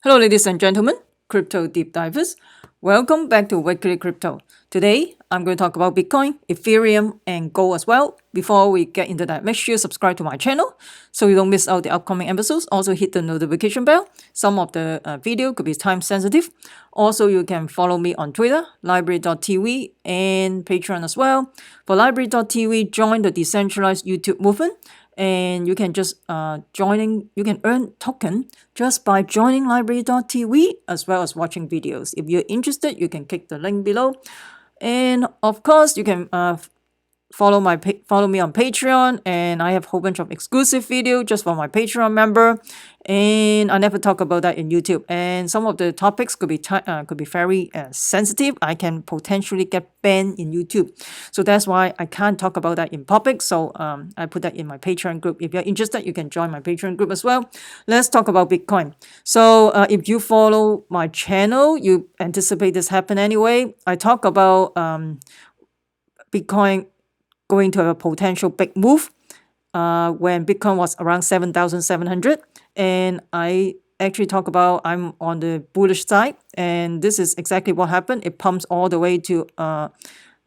Hello, ladies and gentlemen, crypto deep divers. Welcome back to Weekly Crypto. Today, I'm going to talk about Bitcoin, Ethereum, and gold as well. Before we get into that, make sure you subscribe to my channel so you don't miss out the upcoming episodes. Also, hit the notification bell. Some of the video could be time sensitive. Also, you can follow me on Twitter, library.tv, and Patreon as well. For library.tv, join the decentralized YouTube movement, and you can just you can earn token just by joining library.tv as well as watching videos. If you're interested, you can click the link below, and of course you can follow me on Patreon, and I have a whole bunch of exclusive video just for my Patreon member, and I never talk about that in YouTube. And some of the topics could be very sensitive. I can potentially get banned in YouTube, so that's why I can't talk about that in public. So I put that in my Patreon group. If you're interested, you can join my Patreon group as well. Let's talk about Bitcoin. So if you follow my channel, you anticipate this happen anyway. I talk about Bitcoin going to have a potential big move when Bitcoin was around 7,700. And I actually talk about I'm on the bullish side. And this is exactly what happened. It pumps all the way to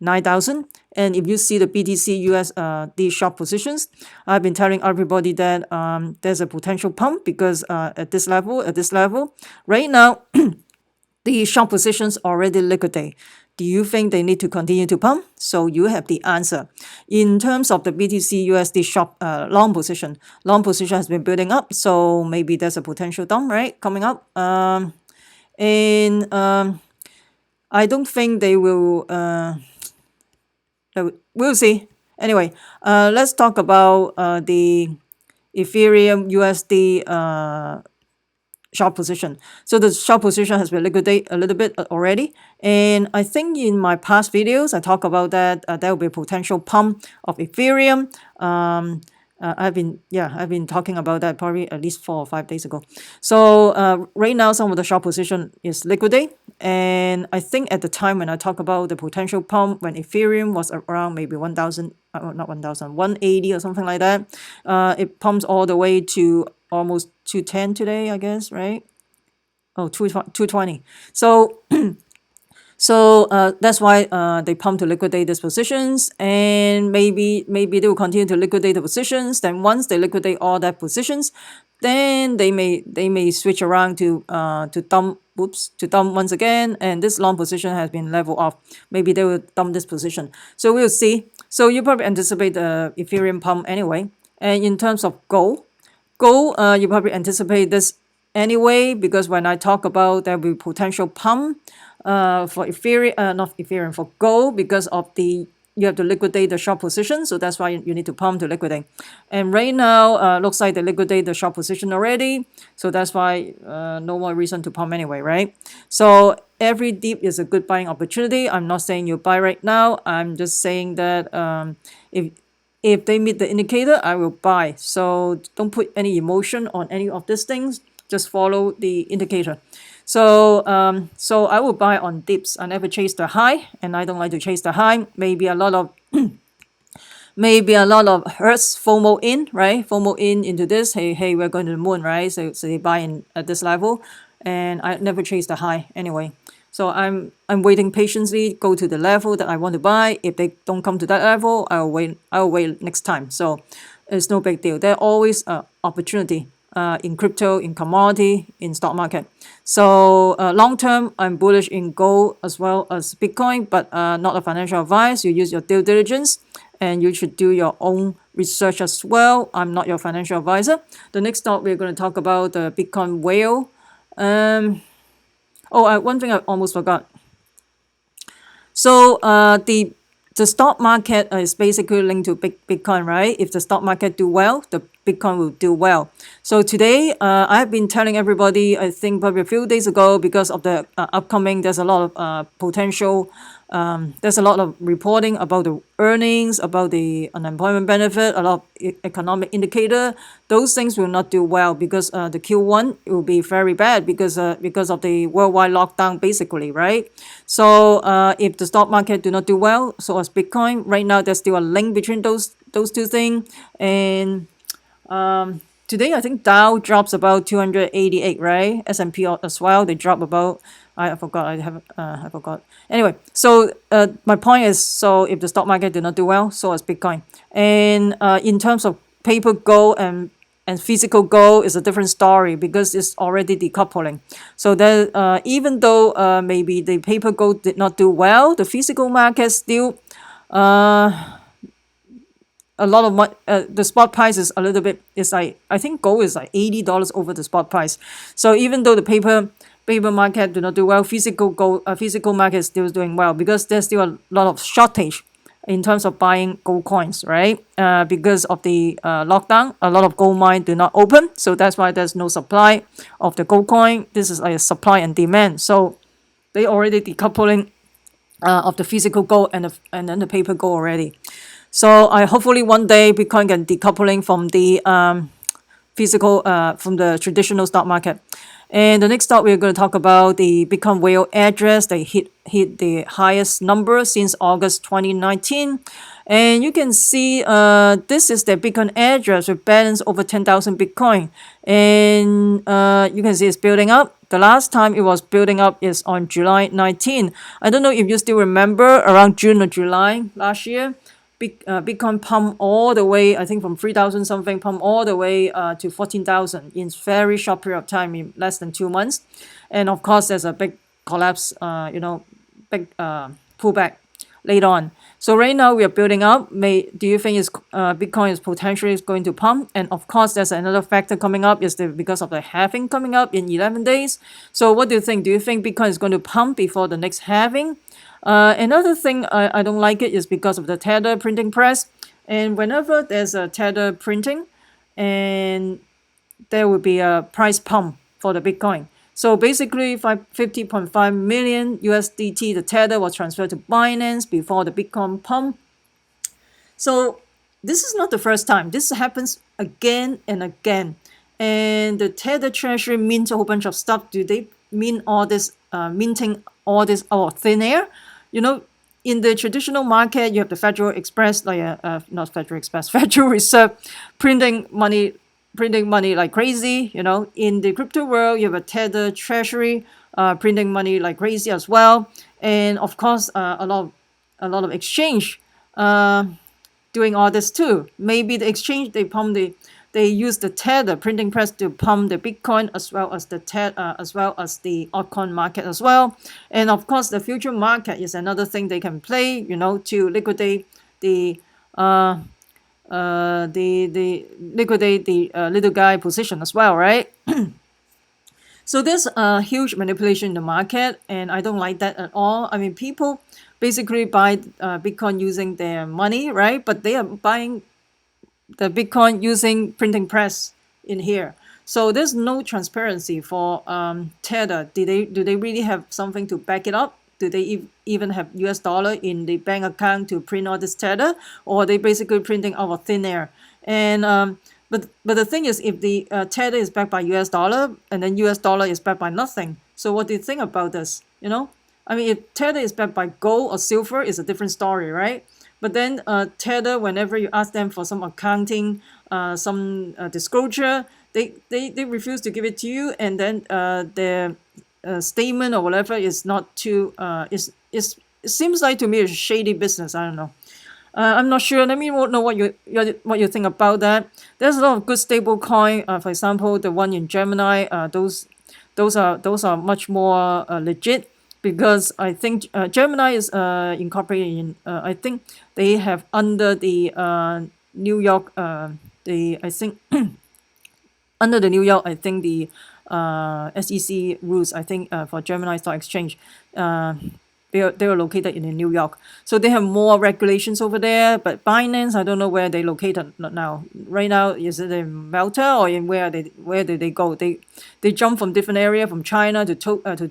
9,000. And if you see the BTC USD short positions, I've been telling everybody that there's a potential pump because at this level, right now, the short positions already liquidate. Do you think they need to continue to pump? So you have the answer. In terms of the BTC USD short long position has been building up, so maybe there's a potential dump, right, coming up. And I don't think they will. We'll see. Anyway, let's talk about the Ethereum USD short position. So the short position has been liquidated a little bit already. And I think in my past videos, I talk about that there will be a potential pump of Ethereum. I've been talking about that probably at least 4 or 5 days ago. So right now, some of the short position is liquidate. And I think at the time when I talk about the potential pump, when Ethereum was around maybe 1,000, not 1,000, 180 or something like that, it pumps all the way to almost 210 today, I guess, right? Oh, 220. So that's why they pump to liquidate these positions, and maybe they will continue to liquidate the positions. Then once they liquidate all that positions, then they may switch around to dump once again, and this long position has been leveled off. Maybe they will dump this position. So we'll see. So you probably anticipate the Ethereum pump anyway. And in terms of gold, you probably anticipate this anyway, because when I talk about there will be potential pump for Ethereum, not Ethereum, for gold, because of you have to liquidate the short position, so that's why you need to pump to liquidate. And right now, looks like they liquidate the short position already, so that's why no more reason to pump anyway, right? So every dip is a good buying opportunity. I'm not saying you buy right now. I'm just saying that if they meet the indicator, I will buy. So don't put any emotion on any of these things. Just follow the indicator. So I will buy on dips. I never chase the high, and I don't like to chase the high. Maybe a lot of hurts FOMO in, right? FOMO into this. Hey, we're going to the moon, right? So they buy in at this level, and I never chase the high anyway. So I'm waiting patiently, go to the level that I want to buy. If they don't come to that level, I'll wait next time. So it's no big deal. There's always an opportunity in crypto, in commodity, in stock market. So long term, I'm bullish in gold as well as Bitcoin, but not a financial advice. You use your due diligence, and you should do your own research as well. I'm not your financial advisor. The next stop, we're going to talk about the Bitcoin whale. One thing I almost forgot. So the stock market is basically linked to Bitcoin, right? If the stock market do well, the Bitcoin will do well. So today, I've been telling everybody, I think probably a few days ago, because of the upcoming, there's a lot of potential. There's a lot of reporting about the earnings, about the unemployment benefit, a lot of economic indicator. Those things will not do well because the Q1 will be very bad because of the worldwide lockdown, basically, right? So if the stock market do not do well, so as Bitcoin, right now there's still a link between those two things, and today I think Dow drops about 288, right? S&P as well, they drop about, I forgot, I forgot. Anyway, so my point is, so if the stock market did not do well, so as Bitcoin. And in terms of paper gold and physical gold is a different story because it's already decoupling. So that even though maybe the paper gold did not do well, the physical market still a lot of money. The spot price is a little bit. It's like I think gold is like $80 over the spot price. So even though the paper market do not do well, physical market is still doing well because there's still a lot of shortage in terms of buying gold coins, right? Because of the lockdown, a lot of gold mines do not open, so that's why there's no supply of the gold coin. This is like a supply and demand. So they already decoupling of the physical gold and then the paper gold already. So I hopefully one day Bitcoin can decoupling from the physical from the traditional stock market. And the next stock we're going to talk about the Bitcoin whale address. They hit the highest number since August 2019. And you can see this is the Bitcoin address with balance over 10,000 Bitcoin. And you can see it's building up. The last time it was building up is on July 19. I don't know if you still remember around June or July last year. Bitcoin pump all the way, I think from 3,000 something, pump all the way to 14,000 in very short period of time, in less than 2 months. And of course, there's a big collapse, big pullback later on. So right now we are building up. Do you think Bitcoin is potentially going to pump? And of course, there's another factor coming up is because of the halving coming up in 11 days. So what do you think? Do you think Bitcoin is going to pump before the next halving? Another thing I don't like it is because of the Tether printing press. And whenever there's a Tether printing, and there will be a price pump for the Bitcoin. So basically, 50.5 million USDT, the Tether was transferred to Binance before the Bitcoin pump. So this is not the first time. This happens again and again. And the Tether treasury mints a whole bunch of stuff. Do they mint all this, minting all this out of thin air? In the traditional market, you have the Federal Express, not Federal Express, Federal Reserve printing money like crazy. In the crypto world, you have a Tether treasury printing money like crazy as well. And of course, a lot of exchange doing all this too. Maybe the exchange they use the Tether printing press to pump the Bitcoin as well as the altcoin market as well. And of course, the future market is another thing they can play, to liquidate the little guy position as well, right? So there's a huge manipulation in the market, and I don't like that at all. I mean, people basically buy Bitcoin using their money, right? But they are buying the Bitcoin using printing press in here. So there's no transparency for Tether. Do they really have something to back it up? Do they even have US dollar in the bank account to print all this Tether? Or are they basically printing out of thin air? And but the thing is, if the Tether is backed by US dollar and then US dollar is backed by nothing, so what do you think about this? I mean, if Tether is backed by gold or silver, it's a different story, right? But then Tether, whenever you ask them for some accounting, some disclosure, they refuse to give it to you, and then their statement or whatever is not too. It seems like to me a shady business. I don't know. I'm not sure. Let me know what you think about that. There's a lot of good stable coin. For example, the one in Gemini. Those are much more legit. Because I think Gemini is incorporated in. I think they have under the New York. I think under the New York. I think the SEC rules. I think for Gemini Stock Exchange. They are located in New York, so they have more regulations over there. But Binance, I don't know where they located now. Right now, is it in Malta or in where did they go? They jump from different area, from China to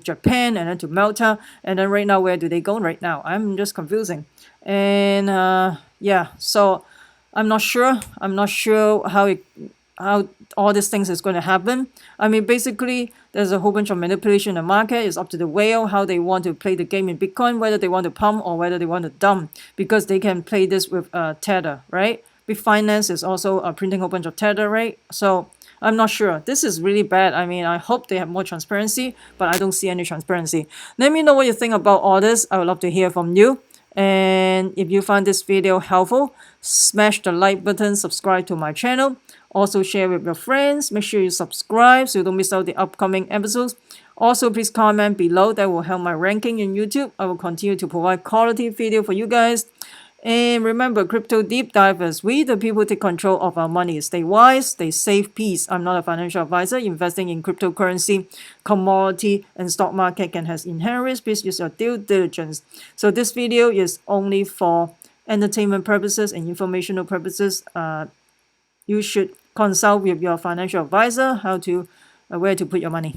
Japan and then to Malta, and then right now where do they go right now? I'm just confusing, and yeah, so I'm not sure how all these things is going to happen. I mean, basically, there's a whole bunch of manipulation in the market. It's up to the whale how they want to play the game in Bitcoin, whether they want to pump or whether they want to dump, because they can play this with Tether, right? Bitfinance is also printing a whole bunch of Tether, right? So I'm not sure. This is really bad. I mean, I hope they have more transparency, but I don't see any transparency. Let me know what you think about all this. I would love to hear from you. And if you find this video helpful, smash the like button, subscribe to my channel. Also share with your friends. Make sure you subscribe so you don't miss out the upcoming episodes. Also, please comment below. That will help my ranking in YouTube. I will continue to provide quality video for you guys. And remember, crypto deep divers, we the people take control of our money. Stay wise, stay safe, peace. I'm not a financial advisor. Investing in cryptocurrency, commodity, and stock market can have inherent risk. Please use your due diligence. So this video is only for entertainment purposes and informational purposes. You should consult with your financial advisor how to where to put your money.